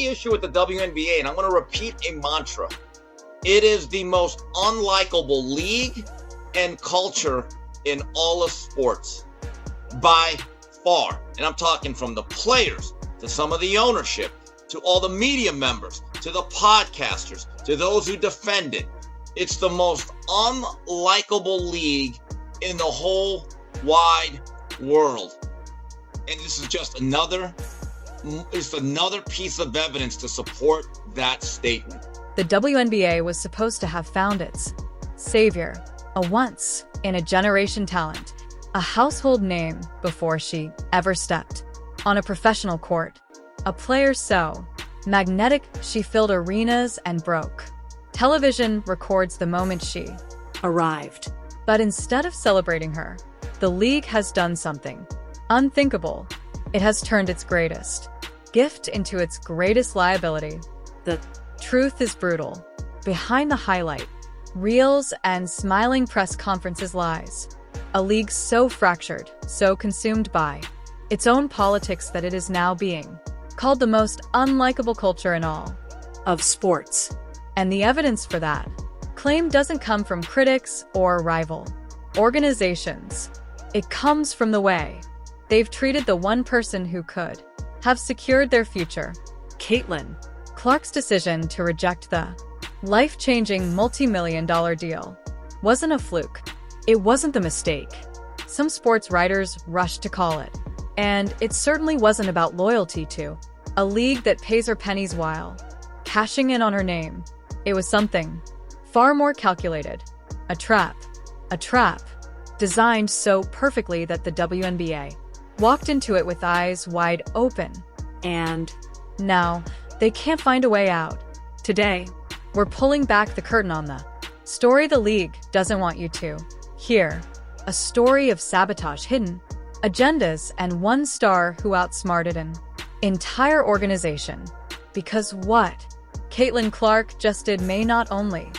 the issue with the WNBA, and I'm going to repeat a mantra. It is the most unlikable league and culture in all of sports by far. And I'm talking from the players to some of the ownership, to all the media members, to the podcasters, to those who defend it. It's the most unlikable league in the whole wide world. And this is just another piece of evidence to support that statement. The WNBA was supposed to have found its savior, a once-in-a-generation talent, a household name before she ever stepped on a professional court. A player so magnetic she filled arenas and broke. Television records the moment she arrived. But instead of celebrating her, the league has done something unthinkable. It has turned its greatest gift into its greatest liability. The truth is brutal. Behind the highlight reels and smiling press conferences lies a league so fractured, so consumed by its own politics that it is now being called the most unlikable culture in all of sports. And the evidence for that claim doesn't come from critics or rival organizations. It comes from the way they've treated the one person who could have secured their future. Caitlin Clark's decision to reject the life-changing multi-million-dollar deal wasn't a fluke. It wasn't the mistake some sports writers rushed to call it. And it certainly wasn't about loyalty to a league that pays her pennies while cashing in on her name. It was something far more calculated. A trap designed so perfectly that the WNBA walked into it with eyes wide open. And now they can't find a way out. Today, we're pulling back the curtain on the story the league doesn't want you to hear. A story of sabotage, hidden agendas, and one star who outsmarted an entire organization. Because what Caitlin Clark just did may not only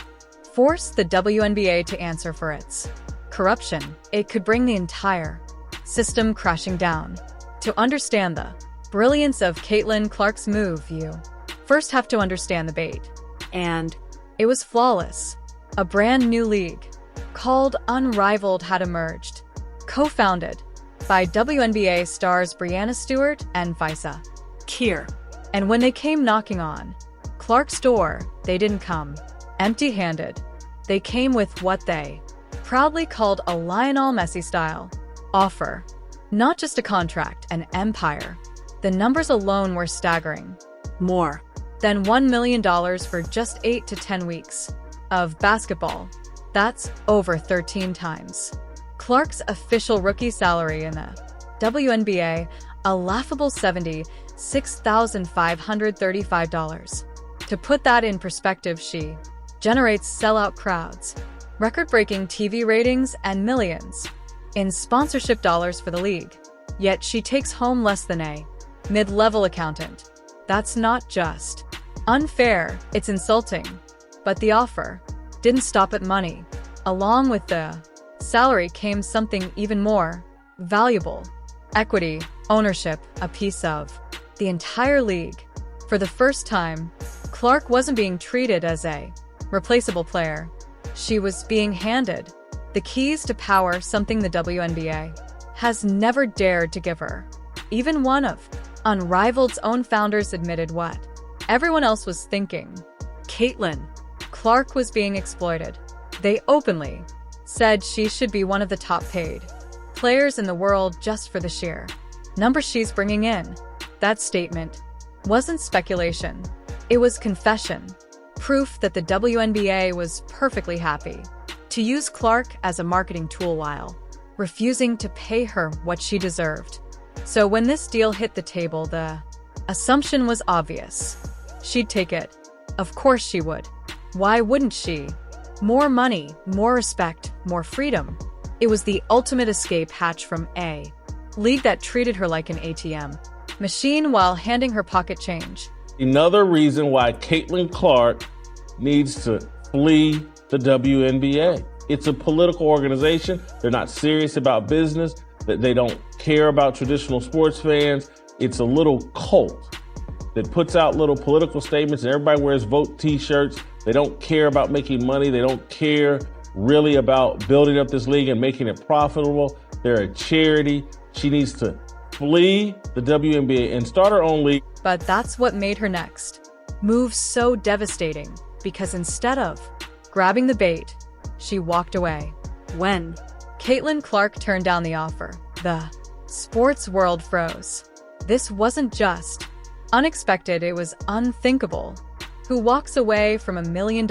force the WNBA to answer for its corruption, it could bring the entire system crashing down. To understand the brilliance of Caitlin Clark's move, you first have to understand the bait. And it was flawless. A brand new league called Unrivaled had emerged, co-founded by WNBA stars Breanna Stewart and Visa Keir. And when they came knocking on Clark's door, they didn't come empty-handed. They came with what they proudly called a Lionel Messi-style offer. Not just a contract, an empire. The numbers alone were staggering. More than $1 million for just 8 to 10 weeks of basketball. That's over 13 times Clark's official rookie salary in the WNBA, a laughable $76,535. To put that in perspective, she generates sellout crowds, record-breaking TV ratings, and millions in sponsorship dollars for the league. Yet she takes home less than a mid-level accountant. That's not just unfair, it's insulting. But the offer didn't stop at money. Along with the salary came something even more valuable: equity, ownership, a piece of the entire league. For the first time, Clark wasn't being treated as a replaceable player. She was being handed the keys to power, something the WNBA has never dared to give her. Even one of Unrivaled's own founders admitted what everyone else was thinking. Caitlin Clark was being exploited. They openly said she should be one of the top-paid players in the world just for the sheer number she's bringing in. That statement wasn't speculation. It was confession. Proof that the WNBA was perfectly happy to use Clark as a marketing tool while refusing to pay her what she deserved. So when this deal hit the table, the assumption was obvious. She'd take it. Of course she would. Why wouldn't she? More money, more respect, more freedom. It was the ultimate escape hatch from a league that treated her like an ATM machine while handing her pocket change. Another reason why Caitlin Clark needs to flee the WNBA. It's a political organization. They're not serious about business. They don't care about traditional sports fans. It's a little cult. that puts out little political statements, and everybody wears vote t-shirts. They don't care about making money. They don't care really about building up this league and making it profitable. They're a charity. She needs to flee the WNBA and start her own league. But that's what made her next move so devastating, because instead of grabbing the bait, she walked away. When Caitlin Clark turned down the offer, the sports world froze. This wasn't just unexpected, it was unthinkable. Who walks away from $1 million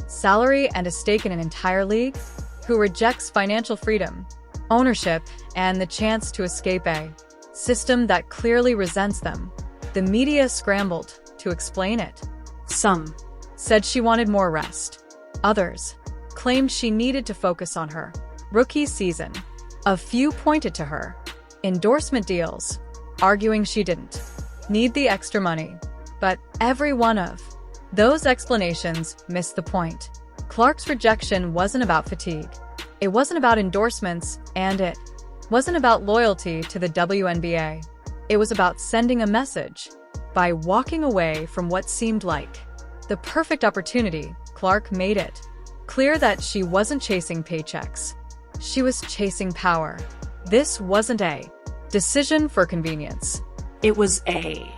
salary and a stake in an entire league? Who rejects financial freedom, ownership, and the chance to escape a system that clearly resents them? The media scrambled to explain it. Some said she wanted more rest. Others claimed she needed to focus on her rookie season. A few pointed to her endorsement deals, arguing she didn't need the extra money. But every one of those explanations missed the point. Clark's rejection wasn't about fatigue. It wasn't about endorsements, and it wasn't about loyalty to the WNBA. It was about sending a message. By walking away from what seemed like the perfect opportunity, Clark made it clear that she wasn't chasing paychecks. She was chasing power. This wasn't a decision for convenience. It was a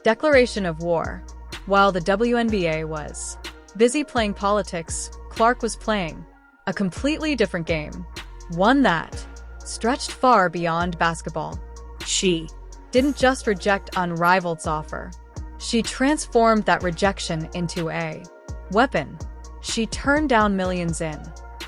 declaration of war. While the WNBA was busy playing politics, Clark was playing a completely different game, one that stretched far beyond basketball. She didn't just reject Unrivaled's offer. She transformed that rejection into a weapon. She turned down millions in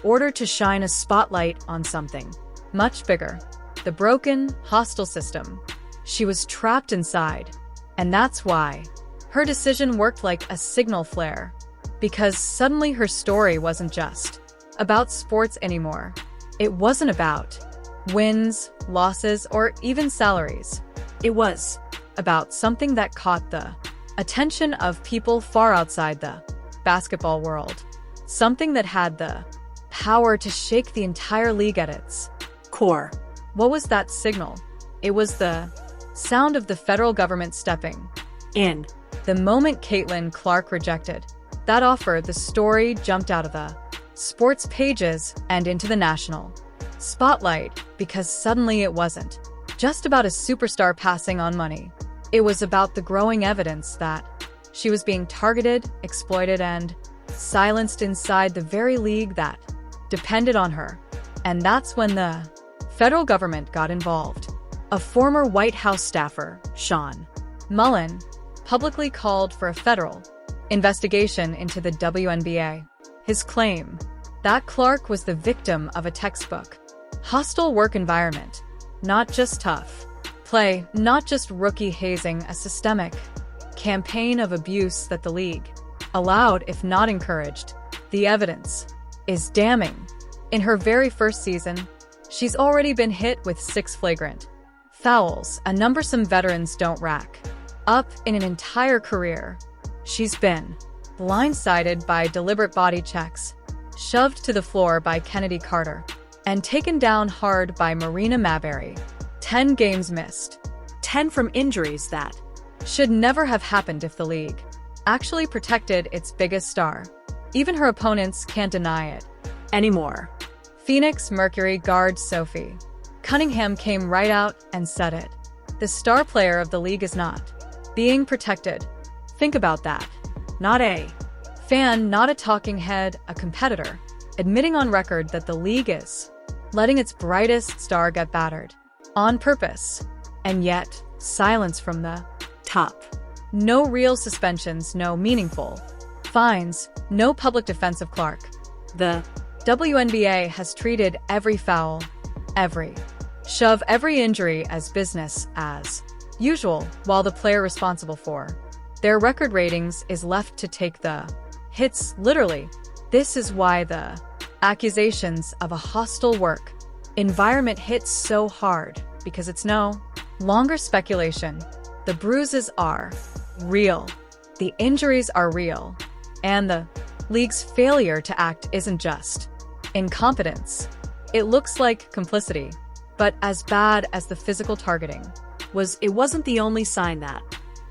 order to shine a spotlight on something much bigger: the broken, hostile system she was trapped inside. And that's why her decision worked like a signal flare, because suddenly her story wasn't just about sports anymore. It wasn't about wins, losses, or even salaries. It was about something that caught the attention of people far outside the basketball world. Something that had the power to shake the entire league at its core. What was that signal? It was the sound of the federal government stepping in. The moment Caitlin Clark rejected that offer, the story jumped out of the sports pages and into the national spotlight, because suddenly it wasn't just about a superstar passing on money. It was about the growing evidence that she was being targeted, exploited, and silenced inside the very league that depended on her. And that's when the federal government got involved. A former White House staffer, Sean Mullen, publicly called for a federal investigation into the WNBA. His claim that Clark was the victim of a textbook hostile work environment, not just tough play, not just rookie hazing, a systemic campaign of abuse that the league allowed, if not encouraged. The evidence is damning. In her very first season, she's already been hit with 6 flagrant fouls, a number some veterans don't rack up in an entire career. She's been blindsided by deliberate body checks, shoved to the floor by Kennedy Carter, and taken down hard by Marina Maberry. 10 games missed. 10 from injuries that should never have happened if the league actually protected its biggest star. Even her opponents can't deny it anymore. Phoenix Mercury guard Sophie Cunningham came right out and said it. The star player of the league is not being protected. Think about that. Not a fan, not a talking head, a competitor, admitting on record that the league is letting its brightest star get battered on purpose. And yet, silence from the top. No real suspensions, no meaningful fines, no public defense of Clark. The WNBA has treated every foul, every shove, every injury as business as usual, while the player responsible for their record ratings is left to take the hits literally. This is why the accusations of a hostile work environment hit so hard, because it's no longer speculation. The bruises are real. The injuries are real. And the league's failure to act isn't just incompetence. It looks like complicity. But as bad as the physical targeting was, it wasn't the only sign that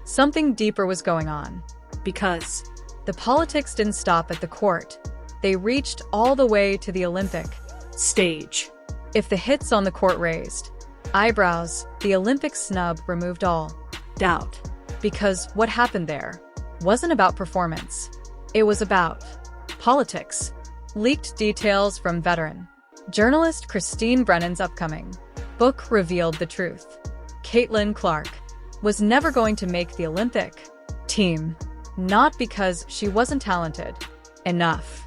Something deeper was going on. Because the politics didn't stop at the court. They reached all the way to the Olympic stage. If the hits on the court raised eyebrows, the Olympic snub removed all doubt. Because what happened there wasn't about performance. It was about politics. Leaked details from veteran journalist Christine Brennan's upcoming book revealed the truth. Caitlin Clark was never going to make the Olympic team, not because she wasn't talented enough,